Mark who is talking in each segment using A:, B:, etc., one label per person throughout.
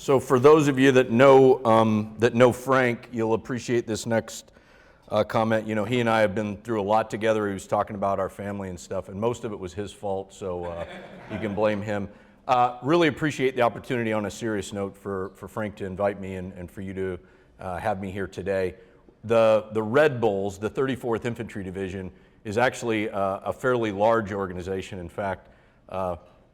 A: So for those of you that know Frank, you'll appreciate this next comment. You know, he and I have been through a lot together. He was talking about our family and stuff, and most of it was his fault, so you can blame him. Really appreciate the opportunity on a serious note for Frank to invite me and for you to have me here today. The Red Bulls, the 34th Infantry Division, is actually a fairly large organization. In fact,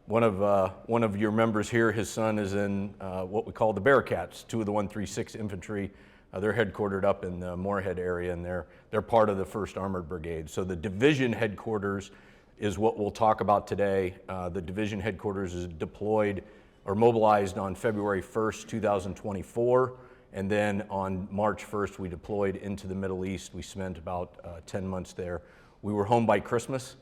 A: one of your members here, his son is in what we call the Bearcats, 2 of the 136 Infantry. They're headquartered up in the Moorhead area, and they're part of the 1st Armored Brigade. So the division headquarters is what we'll talk about today. The division headquarters is deployed or mobilized on February 1st, 2024, and then on March 1st we deployed into the Middle East. We spent about 10 months there. We were home by Christmas.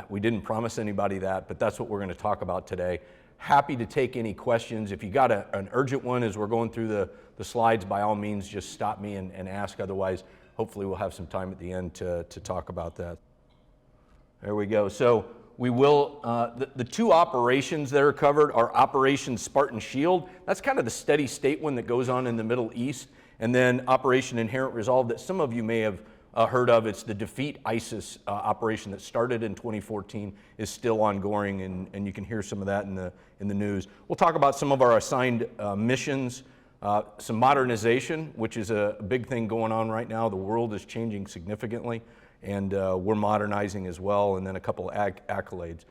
A: We didn't promise anybody that, but that's what we're going to talk about today. Happy to take any questions. If you got an urgent one as we're going through the slides, by all means, just stop me and ask. Otherwise, hopefully we'll have some time at the end to talk about that. There we go. So we will, the 2 operations that are covered are Operation Spartan Shield. That's kind of the steady state one that goes on in the Middle East. And then Operation Inherent Resolve that some of you may have heard of. It's the Defeat ISIS operation that started in 2014, is still ongoing, and you can hear some of that in the news. We'll talk about some of our assigned missions, some modernization, which is a big thing going on right now. The world is changing significantly, and we're modernizing as well, and then a couple of accolades.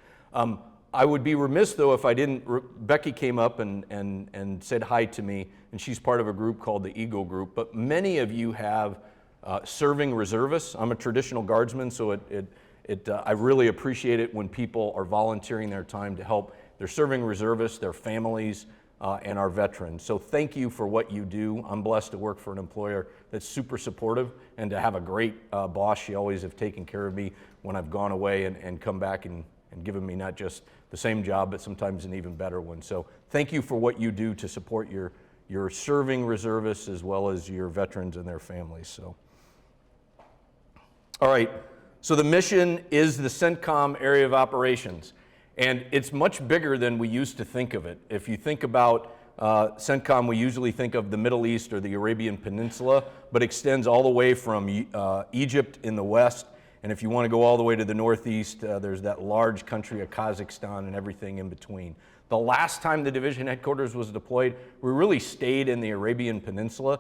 A: I would be remiss, though, if I didn't. Becky came up and said hi to me, and she's part of a group called the Eagle Group, but many of you have serving reservists. I'm a traditional guardsman, so I really appreciate it when people are volunteering their time to help their serving reservists, their families, and our veterans. So thank you for what you do. I'm blessed to work for an employer that's super supportive and to have a great boss. She always have taken care of me when I've gone away and come back and given me not just the same job, but sometimes an even better one. So thank you for what you do to support your serving reservists as well as your veterans and their families. So. All right, so the mission is the CENTCOM area of operations, and it's much bigger than we used to think of it. If you think about CENTCOM, we usually think of the Middle East or the Arabian Peninsula, but extends all the way from Egypt in the west, and if you want to go all the way to the northeast, there's that large country of Kazakhstan and everything in between. The last time the division headquarters was deployed, we really stayed in the Arabian Peninsula.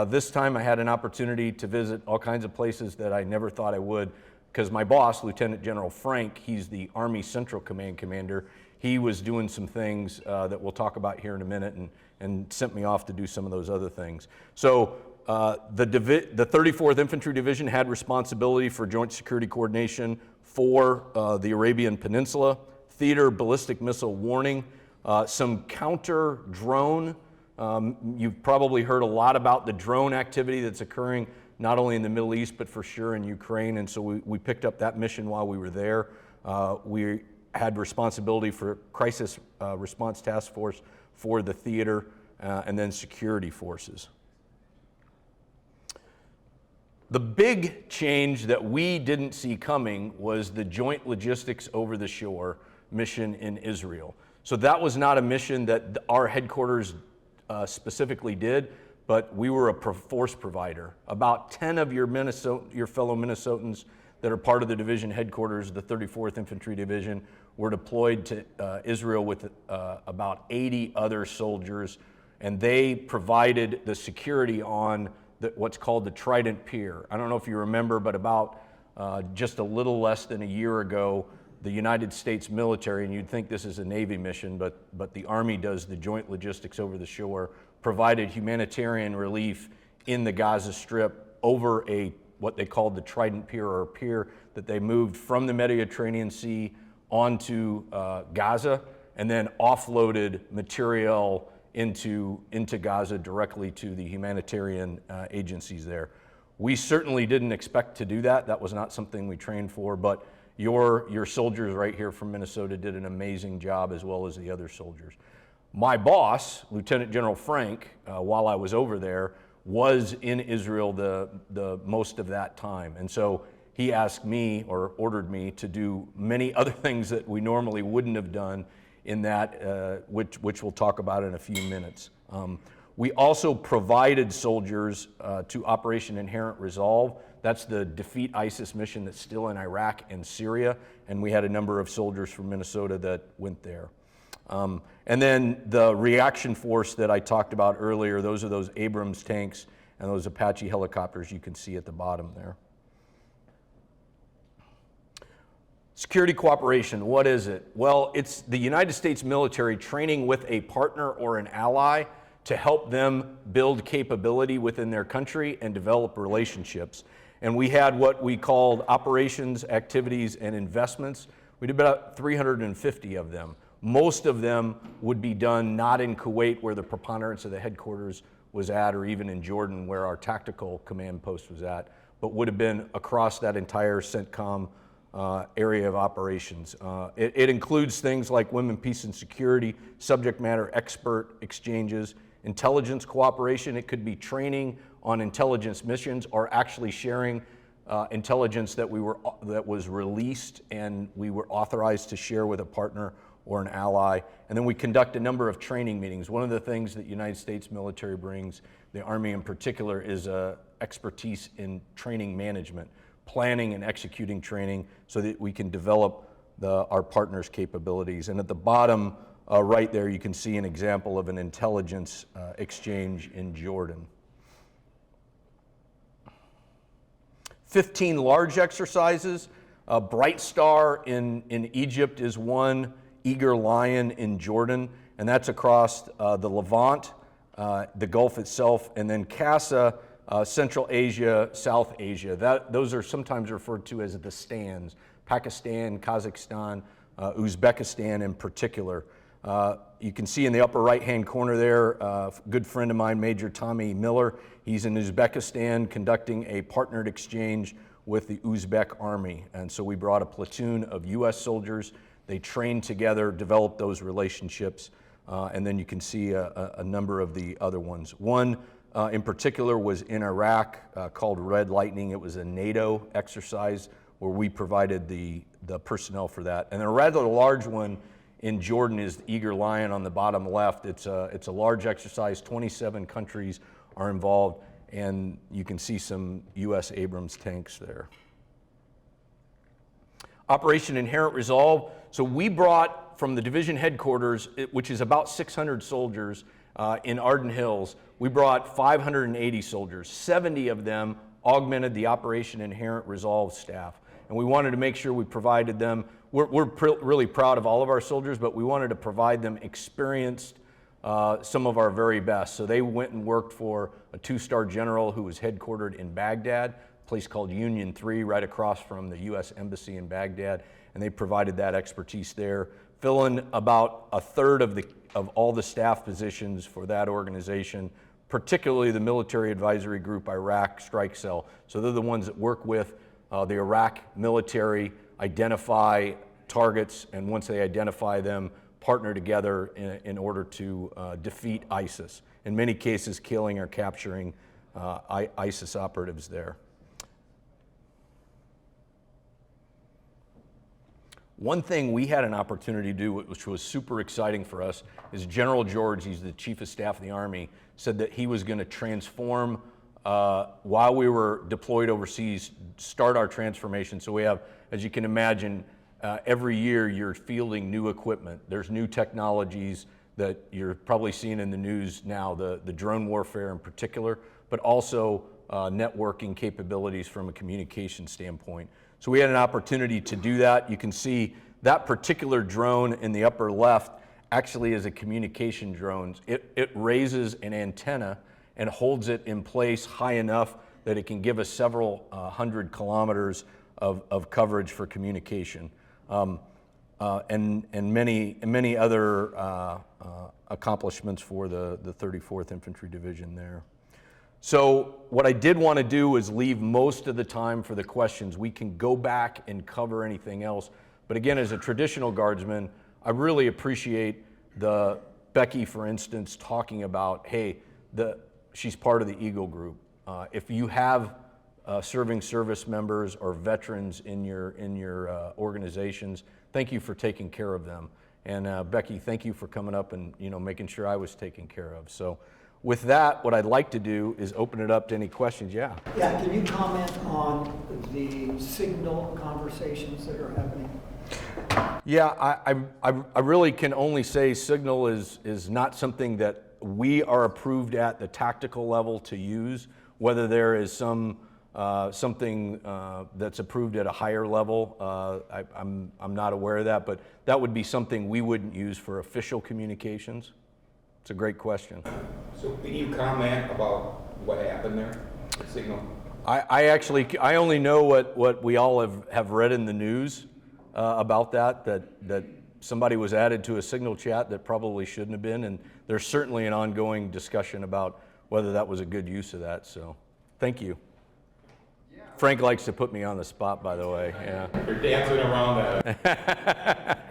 A: This time I had an opportunity to visit all kinds of places that I never thought I would, because my boss, Lieutenant General Frank, he's the Army Central Command Commander. He was doing some things that we'll talk about here in a minute and sent me off to do some of those other things. So the 34th Infantry Division had responsibility for joint security coordination for the Arabian Peninsula, theater ballistic missile warning, some counter drone. You've probably heard a lot about the drone activity that's occurring not only in the Middle East, but for sure in Ukraine, and so we picked up that mission while we were there. We had responsibility for Crisis Response Task Force for the theater, and then security forces. The big change that we didn't see coming was the Joint Logistics Over the Shore mission in Israel. So that was not a mission that our headquarters specifically did, but we were a force provider. About 10 of your fellow Minnesotans that are part of the division headquarters, the 34th Infantry Division, were deployed to Israel with about 80 other soldiers, and they provided the security on what's called the Trident Pier. I don't know if you remember, but about just a little less than a year ago, the United States military, and you'd think this is a Navy mission, but the Army does the Joint Logistics Over the Shore, provided humanitarian relief in the Gaza Strip over what they called the Trident Pier, or a pier that they moved from the Mediterranean Sea onto Gaza, and then offloaded material into Gaza directly to the humanitarian agencies there. We certainly didn't expect to do that. That was not something we trained for, but your soldiers right here from Minnesota did an amazing job, as well as the other soldiers. My boss, Lieutenant General Frank, while I was over there, was in Israel the most of that time. And so he asked me, or ordered me, to do many other things that we normally wouldn't have done in that, which we'll talk about in a few minutes. We also provided soldiers to Operation Inherent Resolve. That's the Defeat ISIS mission that's still in Iraq and Syria, and we had a number of soldiers from Minnesota that went there. And then the reaction force that I talked about earlier, those are those Abrams tanks and those Apache helicopters you can see at the bottom there. Security cooperation, what is it? Well, it's the United States military training with a partner or an ally to help them build capability within their country and develop relationships. And we had what we called operations, activities, and investments. We did about 350 of them. Most of them would be done not in Kuwait, where the preponderance of the headquarters was at, or even in Jordan, where our tactical command post was at, but would have been across that entire CENTCOM area of operations. It includes things like women, peace, and security, subject matter expert exchanges, intelligence cooperation. It could be training on intelligence missions or actually sharing intelligence that was released and we were authorized to share with a partner or an ally. And then we conduct a number of training meetings. One of the things that the United States military brings, the Army in particular, is expertise in training management, planning and executing training so that we can develop our partners' capabilities. And at the bottom right there, you can see an example of an intelligence exchange in Jordan. 15 large exercises. Bright Star in Egypt is one, Eager Lion in Jordan, and that's across the Levant, the Gulf itself, and then CASA, Central Asia, South Asia. Those are sometimes referred to as the stands, Pakistan, Kazakhstan, Uzbekistan in particular. You can see in the upper right-hand corner there, a good friend of mine, Major Tommy Miller. He's in Uzbekistan conducting a partnered exchange with the Uzbek army. And so we brought a platoon of US soldiers. They trained together, developed those relationships, and then you can see a number of the other ones. One in particular was in Iraq called Red Lightning. It was a NATO exercise where we provided the personnel for that. And a rather large one in Jordan is the Eager Lion on the bottom left. It's a large exercise. 27 countries are involved, and you can see some US Abrams tanks there. Operation Inherent Resolve. So we brought from the division headquarters, which is about 600 soldiers in Arden Hills, we brought 580 soldiers. 70 of them augmented the Operation Inherent Resolve staff. And we wanted to make sure we provided them, we're really proud of all of our soldiers, but we wanted to provide them experienced, some of our very best. So they went and worked for a 2-star general who was headquartered in Baghdad, a place called Union 3, right across from the US Embassy in Baghdad, and they provided that expertise there. Fill in about a third of all the staff positions for that organization, particularly the Military Advisory Group Iraq Strike Cell. So they're the ones that work with the Iraq military, identify targets, and once they identify them, partner together in order to defeat ISIS. In many cases, killing or capturing ISIS operatives there. One thing we had an opportunity to do, which was super exciting for us, is General George, he's the Chief of Staff of the Army, said that he was going to transform, while we were deployed overseas, start our transformation. So we have, as you can imagine, every year you're fielding new equipment. There's new technologies that you're probably seeing in the news now, the drone warfare in particular, but also networking capabilities from a communication standpoint. So we had an opportunity to do that. You can see that particular drone in the upper left actually is a communication drone. It raises an antenna and holds it in place high enough that it can give us several hundred kilometers of coverage for communication, and many other accomplishments for the 34th Infantry Division there. So what I did want to do is leave most of the time for the questions. We can go back and cover anything else. But again, as a traditional guardsman, I really appreciate Becky, for instance, talking about, hey, she's part of the Eagle Group. If you have serving service members or veterans in your organizations, thank you for taking care of them. And Becky, thank you for coming up and making sure I was taken care of. So with that, what I'd like to do is open it up to any questions. Yeah.
B: Yeah, can you comment on the signal conversations that are happening?
A: Yeah, I really can only say signal is not something that we are approved at the tactical level to use. Whether there is something that's approved at a higher level, I'm not aware of that, but that would be something we wouldn't use for official communications. It's a great question.
C: So can you comment about what happened there, the signal?
A: I only know what we all have read in the news about that somebody was added to a signal chat that probably shouldn't have been, and there's certainly an ongoing discussion about whether that was a good use of that, so thank you. Yeah. Frank likes to put me on the spot, by the way. Yeah.
C: You're dancing around that.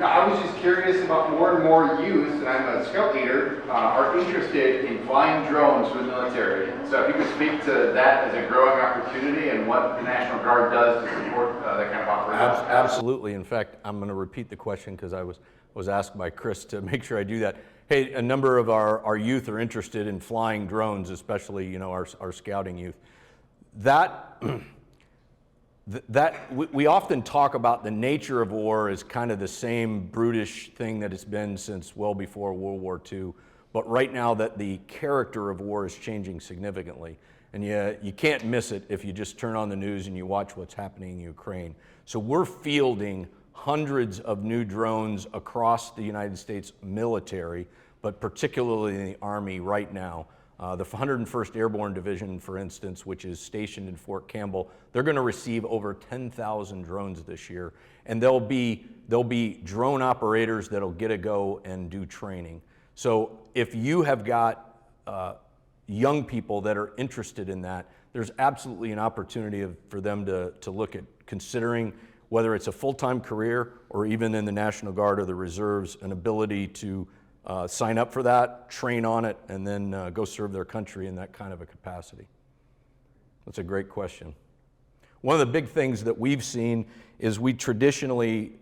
D: I was just curious about more and more youth, and I'm a scout leader, are interested in flying drones for the military. So if you could speak to that as a growing opportunity and what the National Guard does to support that kind of operation.
A: Absolutely. In fact, I'm going to repeat the question because I was asked by Chris to make sure I do that. Hey, a number of our youth are interested in flying drones, especially our scouting youth. We often talk about the nature of war as kind of the same brutish thing that it's been since well before World War II, but right now that the character of war is changing significantly. And you can't miss it if you just turn on the news and you watch what's happening in Ukraine. So we're fielding hundreds of new drones across the United States military, but particularly in the Army right now. The 101st Airborne Division, for instance, which is stationed in Fort Campbell, they're going to receive over 10,000 drones this year, and there'll be drone operators that'll get to go and do training. So if you have got young people that are interested in that, there's absolutely an opportunity for them to look at considering whether it's a full-time career or even in the National Guard or the Reserves, an ability to sign up for that, train on it, and then go serve their country in that kind of a capacity. That's a great question. One of the big things that we've seen is we traditionally,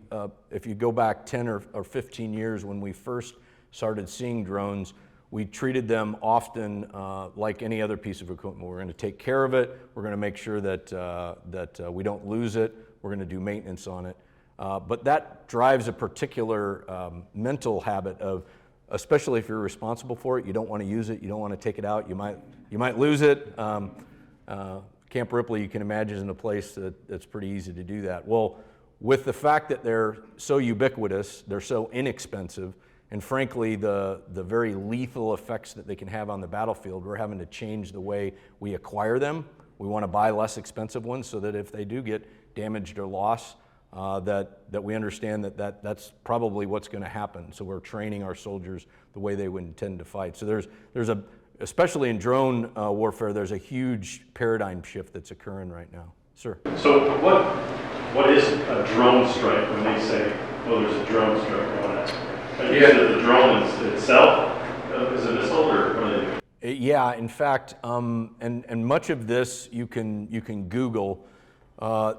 A: if you go back 10 or 15 years when we first started seeing drones, we treated them often like any other piece of equipment. We're going to take care of it. We're going to make sure that we don't lose it. We're going to do maintenance on it. But that drives a particular mental habit of, especially if you're responsible for it, you don't want to use it, you don't want to take it out, you might lose it. Camp Ripley, you can imagine, is in a place that's pretty easy to do that. Well, with the fact that they're so ubiquitous, they're so inexpensive, and frankly, the very lethal effects that they can have on the battlefield, we're having to change the way we acquire them. We want to buy less expensive ones so that if they do get damaged or lost, that we understand that's probably what's going to happen. So we're training our soldiers the way they would intend to fight. So there's especially in drone warfare, there's a huge paradigm shift that's occurring right now. Sir.
E: So what is a drone strike when they say, well, there's a drone strike going on? Is it the drone itself? Is it a missile, or what do they do?
A: Yeah, in fact, and much of this you can Google.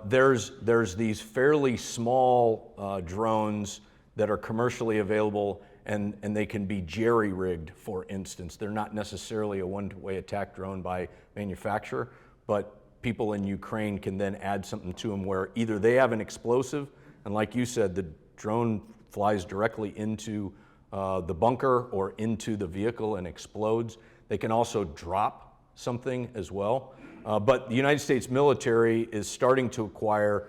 A: There's these fairly small drones that are commercially available, and they can be jerry-rigged, for instance. They're not necessarily a one-way attack drone by manufacturer, but people in Ukraine can then add something to them where either they have an explosive, and like you said, the drone flies directly into the bunker or into the vehicle and explodes. They can also drop something as well. But the United States military is starting to acquire,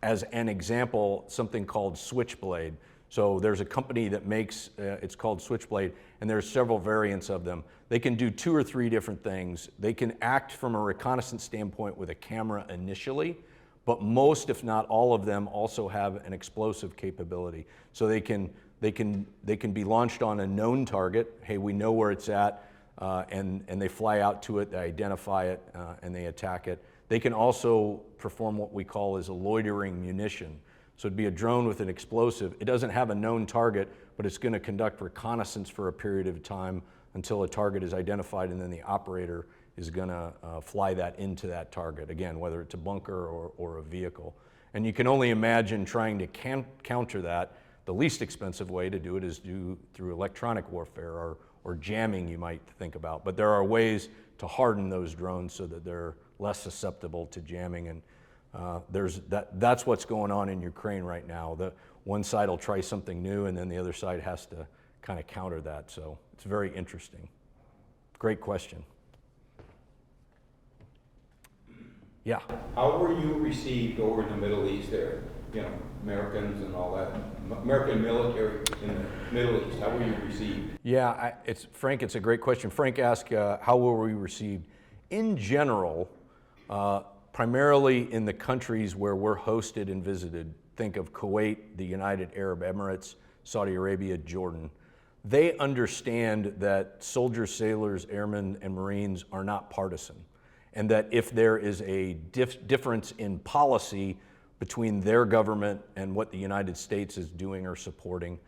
A: as an example, something called Switchblade. So there's a company that makes, it's called Switchblade, and there's several variants of them. They can do 2 or 3 different things. They can act from a reconnaissance standpoint with a camera initially, but most, if not all of them, also have an explosive capability. So they can be launched on a known target. Hey, we know where it's at. And they fly out to it, they identify it, and they attack it. They can also perform what we call as a loitering munition. So it'd be a drone with an explosive. It doesn't have a known target, but it's going to conduct reconnaissance for a period of time until a target is identified, and then the operator is going to fly that into that target, again, whether it's a bunker or a vehicle. And you can only imagine trying to counter that. The least expensive way to do it is through electronic warfare or jamming, you might think about. But there are ways to harden those drones so that they're less susceptible to jamming. And that's what's going on in Ukraine right now. One side will try something new, and then the other side has to kind of counter that. So it's very interesting. Great question. Yeah.
C: How were you received over in the Middle East there? You know, Americans and all that, American military in the Middle East, how were you received?
A: Yeah, Frank, it's a great question. Frank asked, how were we received? In general, primarily in the countries where we're hosted and visited, think of Kuwait, the United Arab Emirates, Saudi Arabia, Jordan. They understand that soldiers, sailors, airmen, and Marines are not partisan, and that if there is a difference in policy between their government and what the United States is doing or supporting,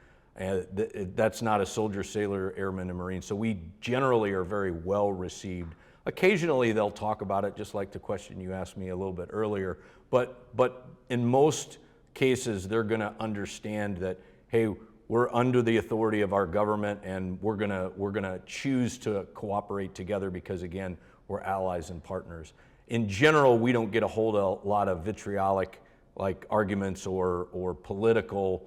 A: that's not a soldier, sailor, airman, and Marine. So we generally are very well received. Occasionally they'll talk about it, just like the question you asked me a little bit earlier, but in most cases they're gonna understand that, hey, we're under the authority of our government and we're gonna choose to cooperate together because, again, we're allies and partners. In general, we don't get a lot of vitriolic arguments or political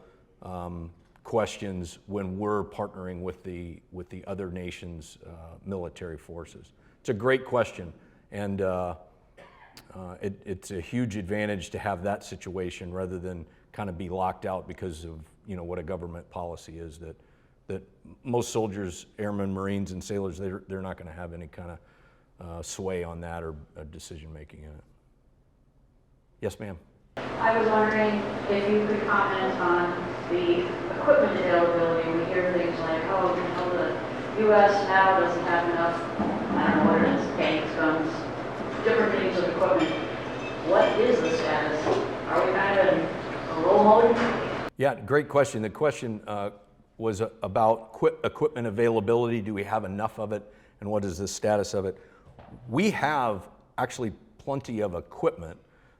A: questions when we're partnering with the other nations' military forces. It's a great question, and it's a huge advantage to have that situation rather than kind of be locked out because of what a government policy is, that most soldiers, airmen, Marines, and sailors, they're not going to have any kind of sway on that or decision making in it. Yes, ma'am.
F: I was wondering if you could comment on the equipment availability. We hear things like, oh, the U.S. now doesn't have enough, I don't know what it is, tanks, guns, different things of equipment. What is the status? Are we kind of in a roll mode?
A: Yeah, great question. The question was about equipment availability. Do we have enough of it, and what is the status of it? We have actually plenty of equipment.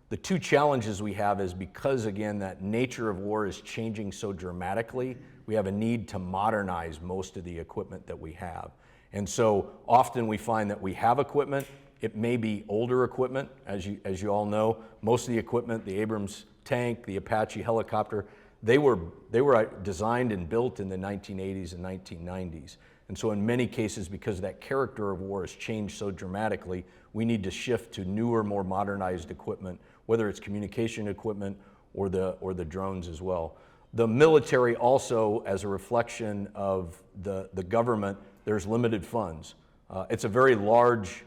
A: The two challenges we have is because, again, that nature of war is changing so dramatically, we have a need to modernize most of the equipment that we have. And so often we find that we have equipment. It may be older equipment, as you all know. Most of the equipment, the Abrams tank, the Apache helicopter, they were designed and built in the 1980s and 1990s. And so in many cases, because that character of war has changed so dramatically, we need to shift to newer, more modernized equipment, whether it's communication equipment or the drones as well. The military also, as a reflection of the government, there's limited funds. It's a very large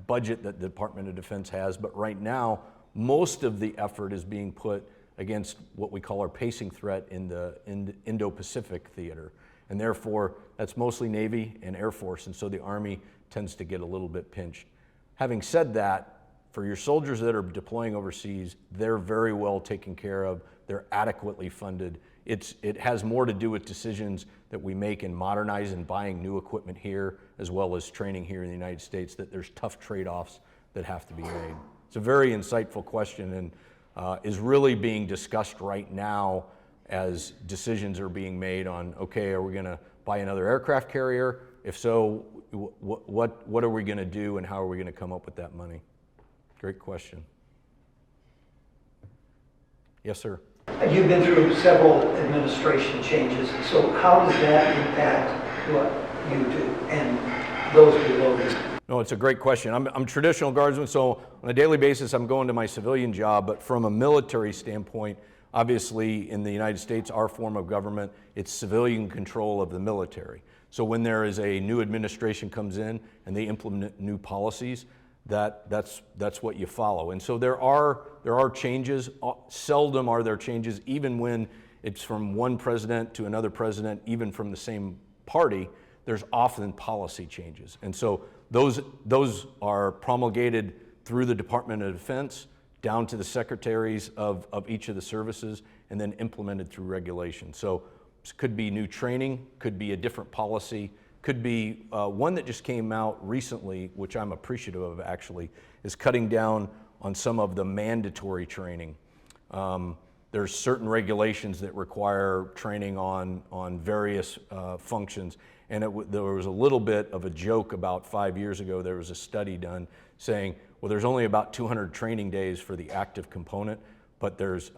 A: budget that the Department of Defense has, but right now, most of the effort is being put against what we call our pacing threat in the Indo-Pacific theater. And therefore, that's mostly Navy and Air Force, and so the Army tends to get a little bit pinched. Having said that, for your soldiers that are deploying overseas, they're very well taken care of. They're adequately funded. It has more to do with decisions that we make in modernizing and buying new equipment here, as well as training here in the United States, that there's tough trade-offs that have to be made. It's a very insightful question and is really being discussed right now as decisions are being made on, okay, are we gonna buy another aircraft carrier? If so, what are we gonna do and how are we gonna come up with that money? Great question. Yes, sir.
B: You've been through several administration changes, so how does that impact what you do and those below you?
A: No, it's a great question. I'm traditional guardsman, so on a daily basis I'm going to my civilian job, but from a military standpoint, obviously in the United States, our form of government, it's civilian control of the military. So when there is a new administration comes in and they implement new policies, that's what you follow. And so there are changes. Seldom are there changes, even when it's from one president to another president, even from the same party, there's often policy changes. And so those are promulgated through the Department of Defense, down to the secretaries of each of the services, and then implemented through regulation. So it could be new training, could be a different policy, could be one that just came out recently, which I'm appreciative of actually, is cutting down on some of the mandatory training. There's certain regulations that require training on various functions. And there was a little bit of a joke about 5 years ago. There was a study done saying, well, there's only about 200 training days for the active component, but there's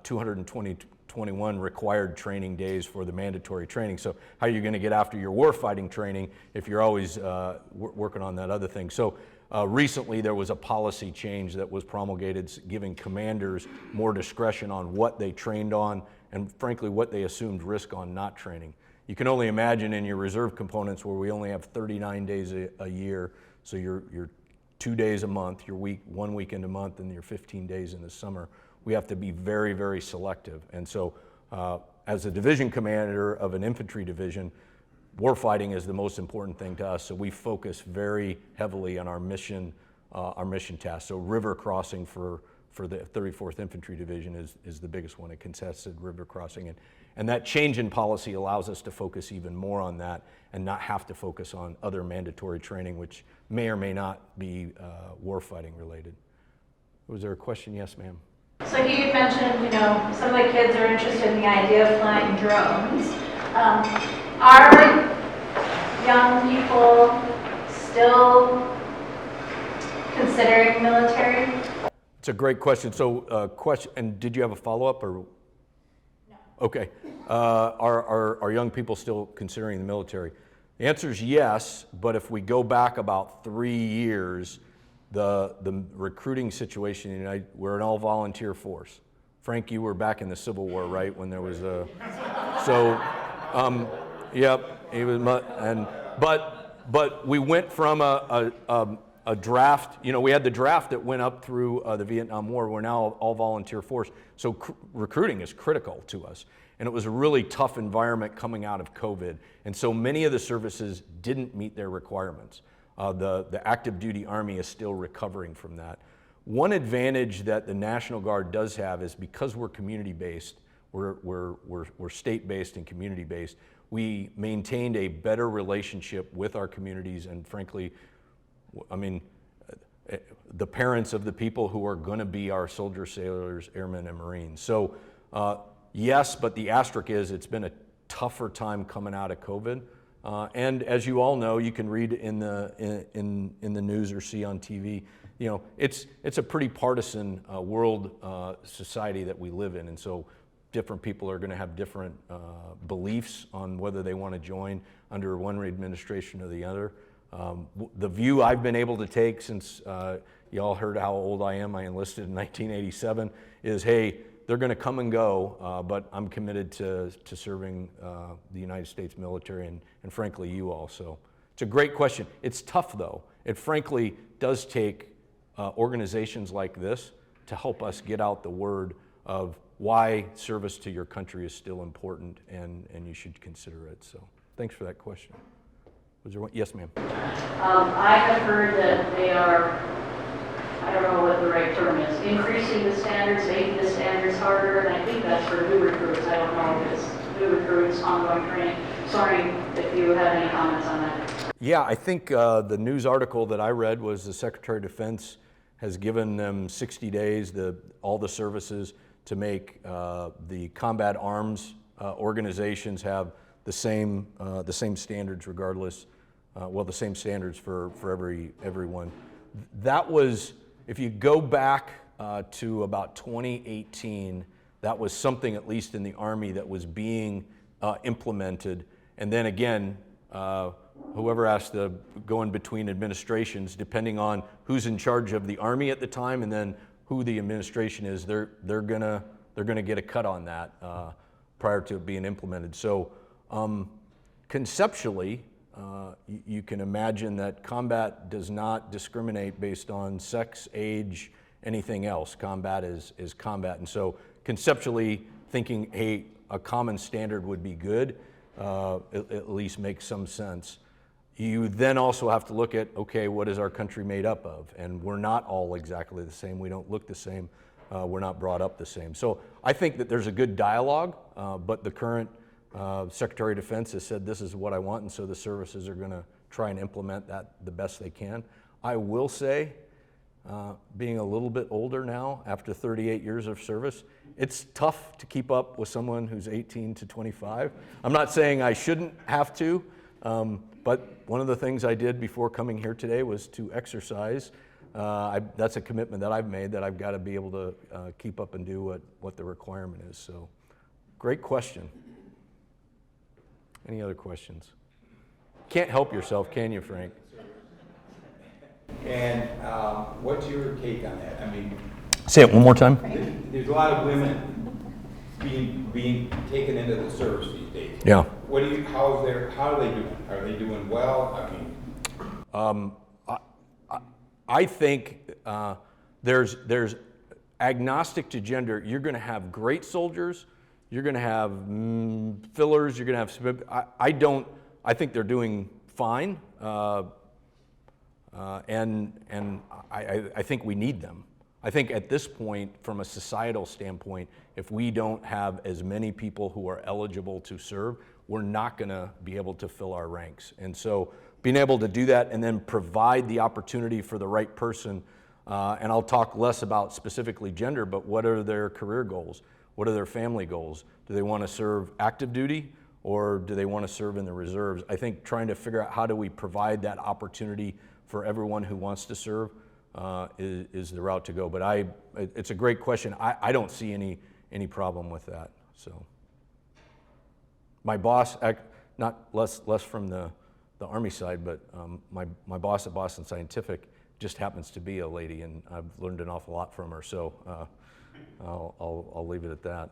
A: 221 required training days for the mandatory training. So how are you going to get after your warfighting training if you're always working on that other thing? So recently there was a policy change that was promulgated giving commanders more discretion on what they trained on and frankly what they assumed risk on not training. You can only imagine in your reserve components where we only have 39 days a year, so you're 2 days a month, your week, 1 weekend a month, and your 15 days in the summer. We have to be very, very selective. And so as a division commander of an infantry division, warfighting is the most important thing to us, so we focus very heavily on our mission tasks. So river crossing for the 34th Infantry Division is the biggest one, a contested river crossing. And that change in policy allows us to focus even more on that and not have to focus on other mandatory training, which may or may not be warfighting related. Was there a question? Yes, ma'am.
G: So you had mentioned, some of the kids are interested in the idea of flying drones. Are young people still considering military?
A: It's a great question. So, and did you have a follow-up or? No. Okay. Are young people still considering the military? The answer is yes, but if we go back about 3 years, the recruiting situation in the United, we're an all-volunteer force. Frank, you were back in the Civil War, right? When there was a, so, yep, he was, but we went from a draft, we had the draft that went up through the Vietnam War. We're now all volunteer force. So recruiting is critical to us. And it was a really tough environment coming out of COVID. And so many of the services didn't meet their requirements. The active duty Army is still recovering from that. One advantage that the National Guard does have is because we're community-based, we're state-based and community-based, we maintained a better relationship with our communities and frankly, the parents of the people who are going to be our soldiers, sailors, airmen, and Marines. So yes, but the asterisk is it's been a tougher time coming out of COVID. And as you all know, you can read in the news or see on TV, it's a pretty partisan world society that we live in. And so different people are going to have different beliefs on whether they want to join under one administration or the other. The view I've been able to take since you all heard how old I am, I enlisted in 1987, is hey, they're going to come and go, but I'm committed to serving the United States military and frankly you all. So it's a great question. It's tough though. It frankly does take organizations like this to help us get out the word of why service to your country is still important and you should consider it. So thanks for that question. Was there one? Yes, ma'am.
F: I have heard that they are, I don't know what the right term is, increasing the standards, making the standards harder, and I think that's for new recruits. I don't know if it's new recruits, ongoing training. Sorry if you have any comments on that.
A: Yeah, I think the news article that I read was the Secretary of Defense has given them 60 days, all the services, to make the combat arms organizations have the same standards regardless. The same standards for everyone. That was, if you go back to about 2018, that was something, at least in the Army, that was being implemented. And then again, whoever has to go in between administrations, depending on who's in charge of the Army at the time and then who the administration is, they're gonna get a cut on that prior to it being implemented. So conceptually, you can imagine that combat does not discriminate based on sex, age, anything else. Combat is combat. And so conceptually thinking, hey, a common standard would be good, at least makes some sense. You then also have to look at, okay, what is our country made up of? And we're not all exactly the same. We don't look the same. We're not brought up the same. So I think that there's a good dialogue, but the current Secretary of Defense has said this is what I want, and so the services are going to try and implement that the best they can. I will say, being a little bit older now after 38 years of service. It's tough to keep up with someone who's 18 to 25. I'm not saying I shouldn't have to, but one of the things I did before coming here today was to exercise. That's a commitment that I've made, that I've got to be able to keep up and do what the requirement is. So, great question. Any other questions? Can't help yourself, can you, Frank?
C: And what's your take on that? I mean,
A: Say it one more time.
C: there's a lot of women being taken into the service these days.
A: Yeah.
C: How are they doing? Are they doing well? I mean,
A: I think there's agnostic to gender. You're going to have great soldiers. You're going to have fillers. You're going to have. I think they're doing fine, and I think we need them. I think at this point, from a societal standpoint, if we don't have as many people who are eligible to serve, we're not going to be able to fill our ranks. And so being able to do that and then provide the opportunity for the right person, and I'll talk less about specifically gender, but what are their career goals? What are their family goals? Do they want to serve active duty, or do they want to serve in the reserves? I think trying to figure out how do we provide that opportunity for everyone who wants to serve is the route to go. But it's a great question. I don't see any problem with that. So my boss, not less from the Army side, but my boss at Boston Scientific just happens to be a lady, and I've learned an awful lot from her. So I'll leave it at that.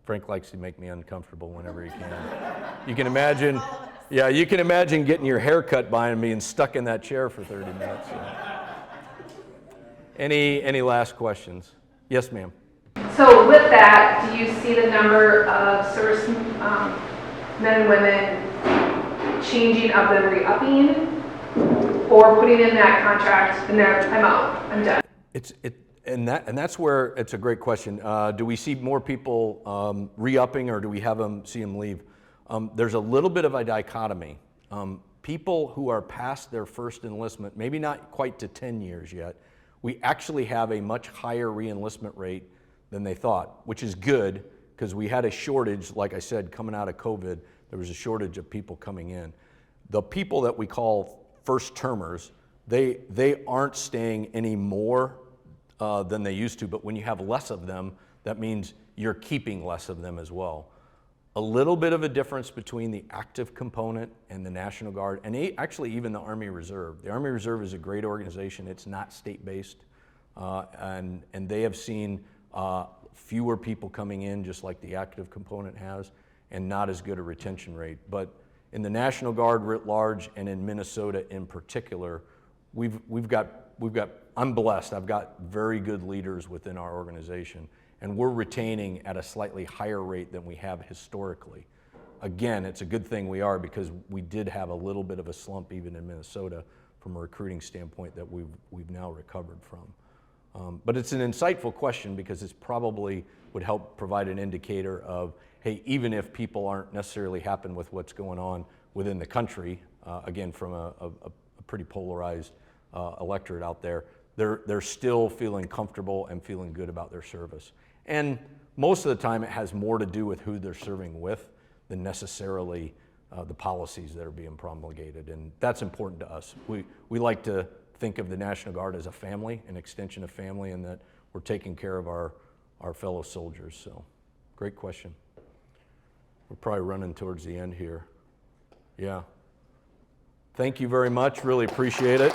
A: Frank likes to make me uncomfortable whenever he can. You can imagine, you can imagine getting your hair cut by me and stuck in that chair for 30 minutes. So. Any last questions? Yes, ma'am.
H: So with that, do you see the number of service men and women changing of them re-upping, or putting in that contract and they're, I'm out, I'm done?
A: And that's where it's a great question. Do we see more people re-upping, or do we see them leave? There's a little bit of a dichotomy. People who are past their first enlistment, maybe not quite to 10 years yet, we actually have a much higher re-enlistment rate than they thought, which is good, because we had a shortage, like I said, coming out of COVID. There was a shortage of people coming in. The people that we call first termers, they aren't staying any more than they used to, but when you have less of them, that means you're keeping less of them as well. A little bit of a difference between the active component and the National Guard, and actually even the Army Reserve. The Army Reserve is a great organization. It's not state-based, and they have seen fewer people coming in, just like the active component has, and not as good a retention rate. But in the National Guard writ large, and in Minnesota in particular, we've got. I'm blessed. I've got very good leaders within our organization, and we're retaining at a slightly higher rate than we have historically. Again, it's a good thing we are, because we did have a little bit of a slump even in Minnesota from a recruiting standpoint that we've now recovered from. But it's an insightful question, because it's probably would help provide an indicator of, hey, even if people aren't necessarily happy with what's going on within the country, again, from a pretty polarized electorate out there, they're still feeling comfortable and feeling good about their service. And most of the time it has more to do with who they're serving with than necessarily the policies that are being promulgated, and that's important to us. We like to think of the National Guard as a family, an extension of family, and that we're taking care of our fellow soldiers. So, great question. We're probably running towards the end here. Yeah. Thank you very much, really appreciate it.